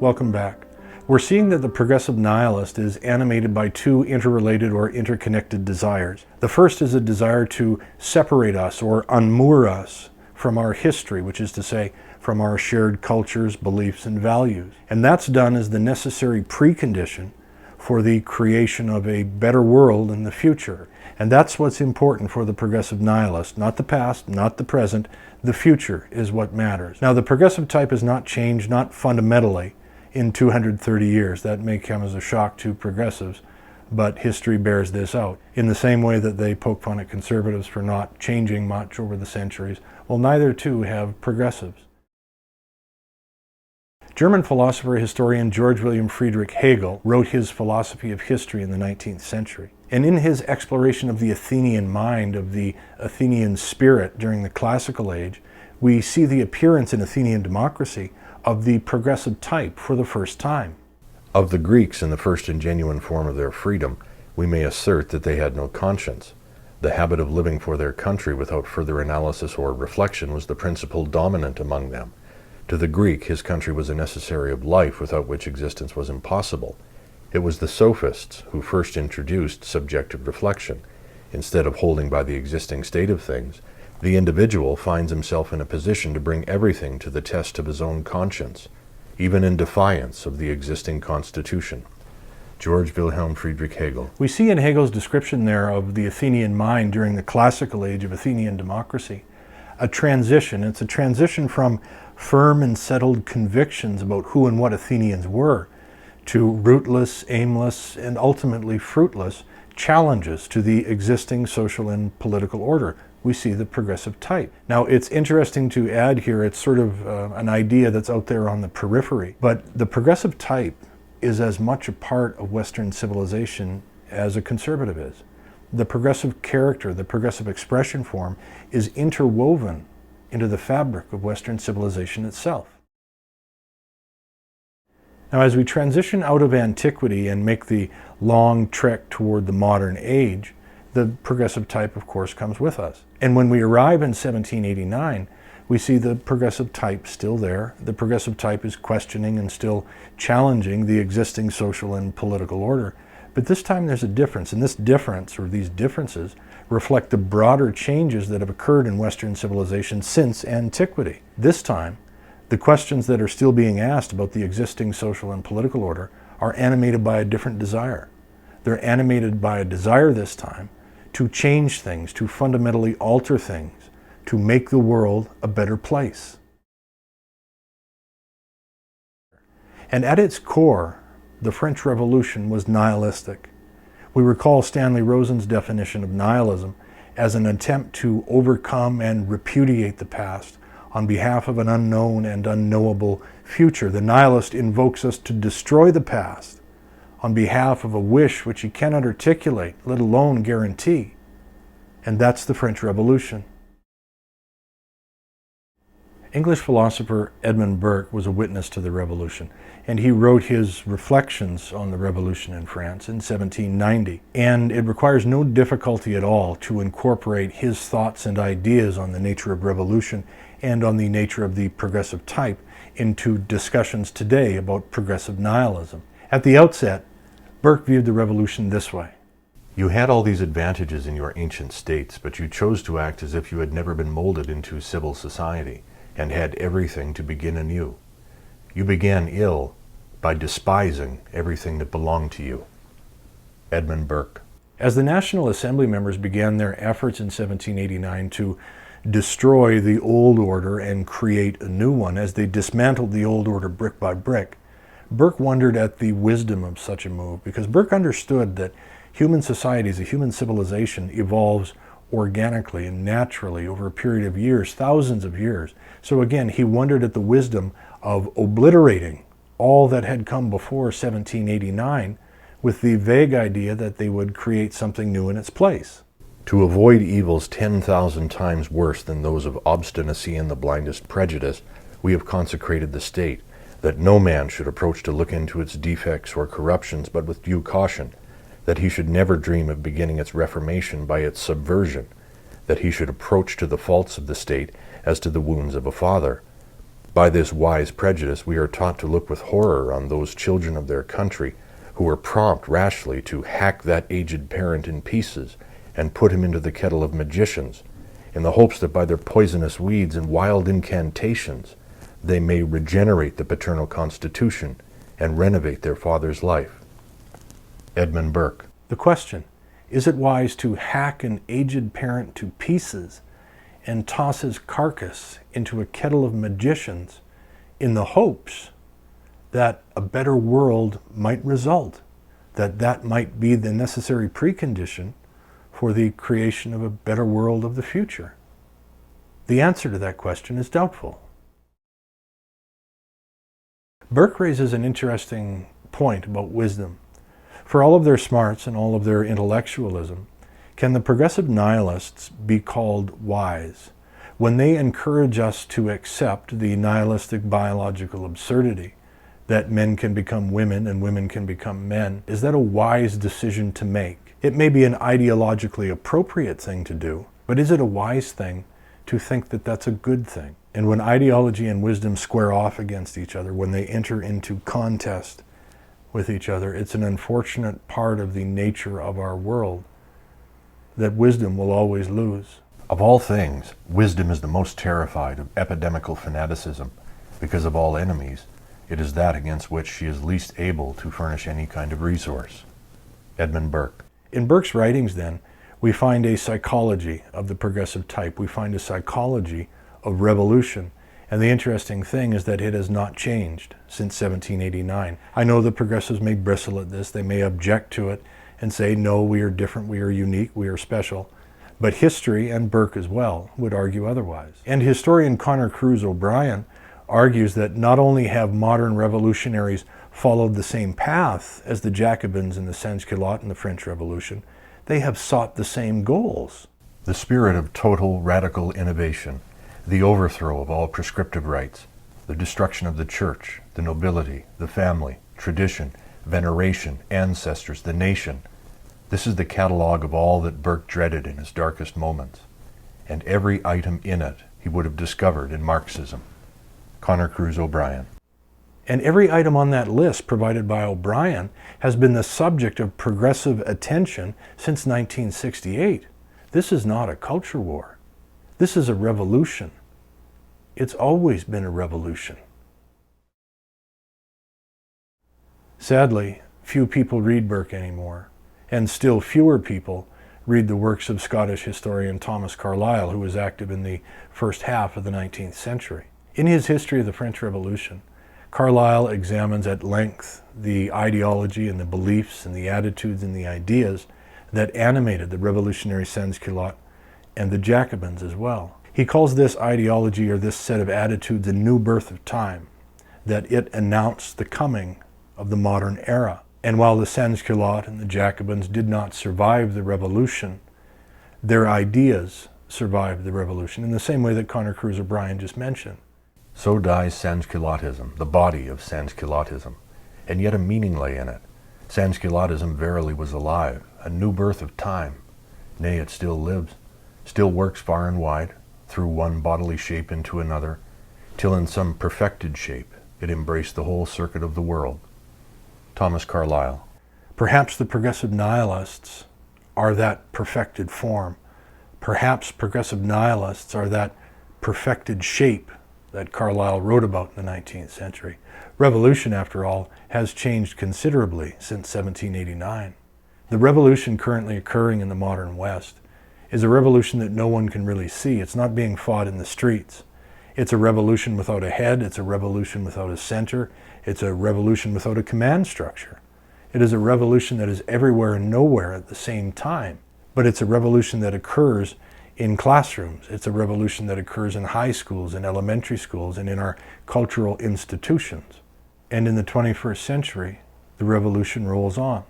Welcome back. We're seeing that the progressive nihilist is animated by two interrelated or interconnected desires. The first is a desire to separate us or unmoor us from our history, which is to say, from our shared cultures, beliefs, and values. And that's done as the necessary precondition for the creation of a better world in the future. And that's what's important for the progressive nihilist. Not the past, not the present. The future is what matters. Now, the progressive type has not changed, not fundamentally, in 230 years. That may come as a shock to progressives, but history bears this out. In the same way that they poke fun at conservatives for not changing much over the centuries, well, neither too have progressives. German philosopher historian George William Friedrich Hegel wrote his philosophy of history in the 19th century. And in his exploration of the Athenian mind, of the Athenian spirit during the classical age, we see the appearance in Athenian democracy of the progressive type for the first time. Of the Greeks in the first and genuine form of their freedom, we may assert that they had no conscience. The habit of living for their country without further analysis or reflection was the principle dominant among them. To the Greek, his country was a necessary of life without which existence was impossible. It was the sophists who first introduced subjective reflection. Instead of holding by the existing state of things, the individual finds himself in a position to bring everything to the test of his own conscience, even in defiance of the existing constitution. George Wilhelm Friedrich Hegel. We see in Hegel's description there of the Athenian mind during the classical age of Athenian democracy a transition. It's a transition from firm and settled convictions about who and what Athenians were to rootless, aimless, and ultimately fruitless challenges to the existing social and political order. We see the progressive type. Now, it's interesting to add here, it's sort of an idea that's out there on the periphery, but the progressive type is as much a part of Western civilization as a conservative is. The progressive character, the progressive expression form, is interwoven into the fabric of Western civilization itself. Now, as we transition out of antiquity and make the long trek toward the modern age, the progressive type, of course, comes with us. And when we arrive in 1789, we see the progressive type still there. The progressive type is questioning and still challenging the existing social and political order. But this time there's a difference, and this difference, or these differences, reflect the broader changes that have occurred in Western civilization since antiquity. This time, the questions that are still being asked about the existing social and political order are animated by a different desire. They're animated by a desire this time to change things, to fundamentally alter things, to make the world a better place. And at its core, the French Revolution was nihilistic. We recall Stanley Rosen's definition of nihilism as an attempt to overcome and repudiate the past on behalf of an unknown and unknowable future. The nihilist invokes us to destroy the past on behalf of a wish which he cannot articulate, let alone guarantee. And that's the French Revolution. English philosopher Edmund Burke was a witness to the Revolution, and he wrote his reflections on the Revolution in France in 1790. And it requires no difficulty at all to incorporate his thoughts and ideas on the nature of revolution and on the nature of the progressive type into discussions today about progressive nihilism. At the outset, Burke viewed the Revolution this way. You had all these advantages in your ancient states, but you chose to act as if you had never been molded into civil society and had everything to begin anew. You began ill by despising everything that belonged to you. Edmund Burke. As the National Assembly members began their efforts in 1789 to destroy the old order and create a new one, as they dismantled the old order brick by brick, Burke wondered at the wisdom of such a move, because Burke understood that human societies, a human civilization, evolves organically and naturally over a period of years, thousands of years. So again, he wondered at the wisdom of obliterating all that had come before 1789 with the vague idea that they would create something new in its place. To avoid evils 10,000 times worse than those of obstinacy and the blindest prejudice, we have consecrated the state, that no man should approach to look into its defects or corruptions but with due caution, that he should never dream of beginning its reformation by its subversion, that he should approach to the faults of the state as to the wounds of a father, By this wise prejudice, we are taught to look with horror on those children of their country who were prompt rashly to hack that aged parent in pieces and put him into the kettle of magicians, in the hopes that by their poisonous weeds and wild incantations they may regenerate the paternal constitution and renovate their father's life. Edmund Burke. The question, is it wise to hack an aged parent to pieces and toss his carcass into a kettle of magicians in the hopes that a better world might result, that might be the necessary precondition for the creation of a better world of the future? The answer to that question is doubtful. Burke raises an interesting point about wisdom. For all of their smarts and all of their intellectualism, can the progressive nihilists be called wise when they encourage us to accept the nihilistic biological absurdity that men can become women and women can become men? Is that a wise decision to make? It may be an ideologically appropriate thing to do, but is it a wise thing to think that that's a good thing? And when ideology and wisdom square off against each other, when they enter into contest with each other, it's an unfortunate part of the nature of our world that wisdom will always lose. Of all things, wisdom is the most terrified of epidemical fanaticism, because of all enemies, it is that against which she is least able to furnish any kind of resource. Edmund Burke. In Burke's writings, then, we find a psychology of the progressive type. We find a psychology of revolution. And the interesting thing is that it has not changed since 1789. I know the progressives may bristle at this, they may object to it and say, no, we are different, we are unique, we are special. But history, and Burke as well, would argue otherwise. And historian Conor Cruz O'Brien argues that not only have modern revolutionaries followed the same path as the Jacobins and the Sans-Culottes in the French Revolution, they have sought the same goals. The spirit of total radical innovation, the overthrow of all prescriptive rights, the destruction of the church, the nobility, the family, tradition, veneration, ancestors, the nation. This is the catalogue of all that Burke dreaded in his darkest moments, and every item in it he would have discovered in Marxism. Conor Cruz O'Brien. And every item on that list provided by O'Brien has been the subject of progressive attention since 1968. This is not a culture war. This is a revolution. It's always been a revolution. Sadly, few people read Burke anymore, and still fewer people read the works of Scottish historian Thomas Carlyle, who was active in the first half of the 19th century. In his History of the French Revolution, Carlyle examines at length the ideology and the beliefs and the attitudes and the ideas that animated the revolutionary sans-culottes and the Jacobins as well. He calls this ideology, or this set of attitudes, a new birth of time, that it announced the coming of the modern era. And while the sans-culottes and the Jacobins did not survive the revolution, their ideas survived the revolution in the same way that Conor Cruz O'Brien just mentioned. So dies sans-culottism, the body of sans-culottism, and yet a meaning lay in it. Sans-culottism verily was alive, a new birth of time. Nay, it still lives, still works far and wide, through one bodily shape into another, till in some perfected shape it embraced the whole circuit of the world. Thomas Carlyle. Perhaps the progressive nihilists are that perfected form. Perhaps progressive nihilists are that perfected shape that Carlyle wrote about in the 19th century. Revolution, after all, has changed considerably since 1789. The revolution currently occurring in the modern West is a revolution that no one can really see. It's not being fought in the streets. It's a revolution without a head. It's a revolution without a center. It's a revolution without a command structure. It is a revolution that is everywhere and nowhere at the same time. But it's a revolution that occurs in classrooms. It's a revolution that occurs in high schools, in elementary schools, and in our cultural institutions. And in the 21st century, the revolution rolls on.